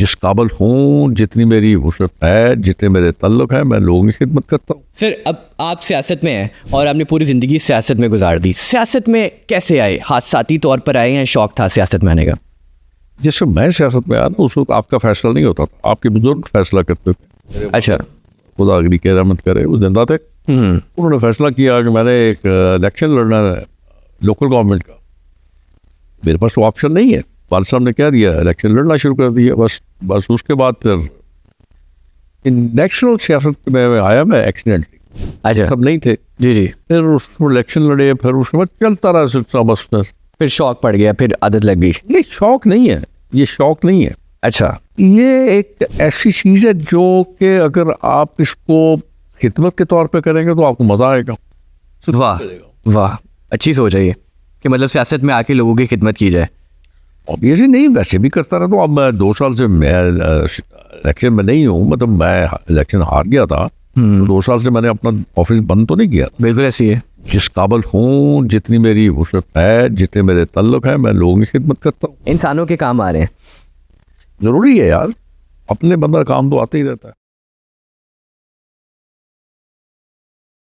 जिस काबिल हूँ, जितनी मेरी वुसअत है, जितने मेरे ताल्लुक हैं, मैं लोगों की खिदमत करता हूँ। सर अब आप सियासत में हैं और आपने पूरी ज़िंदगी सियासत में गुजार दी, सियासत में कैसे आए? हादसाती तौर पर आए या शौक था सियासत में आने का? जिस वक्त मैं सियासत में आया ना, उस वक्त आपका फैसला नहीं होता था, आपके बुजुर्ग फैसला करते थे। अच्छा। खुदा अगली की रहमत करे, वो जिंदा थे। उन्होंने फैसला किया कि मैंने एक इलेक्शन लड़ना है लोकल गवर्नमेंट का। मेरे पास तो ऑप्शन नहीं है, वाल साहब ने कह दिया, इलेक्शन लड़ना शुरू कर दिया। बस उसके बाद फिर नेशनल सियासत में आया मैं एक्सीडेंटली। अच्छा। सब नहीं थे जी जी। फिर उस इलेक्शन लड़े, फिर उसके बाद चलता रहा सिलसिला बस। फिर शौक पड़ गया, फिर आदत लग गई। ये शौक नहीं है, ये शौक नहीं है। अच्छा। ये एक ऐसी चीज़ है जो कि अगर आप इसको खिदमत के तौर पे करेंगे तो आपको मज़ा आएगा। वाह वाह, अच्छी सोच है ये कि मतलब सियासत में आके लोगों की खिदमत की जाए। ऑब्वियसली नहीं, वैसे भी करता रहा। तो अब मैं 2 साल से मैं इलेक्शन में नहीं हूँ, मतलब मैं इलेक्शन हार गया था। तो 2 साल से मैंने अपना ऑफिस बंद तो नहीं किया। बिल्कुल ऐसी है। जिस काबिल हूँ, जितनी मेरी वुसअत है, जितने मेरे ताल्लुक हैं, मैं लोगों की खिदमत करता हूँ। इंसानों के काम आ रहे हैं। ज़रूरी है यार, अपने बंदा काम तो आते ही रहता है।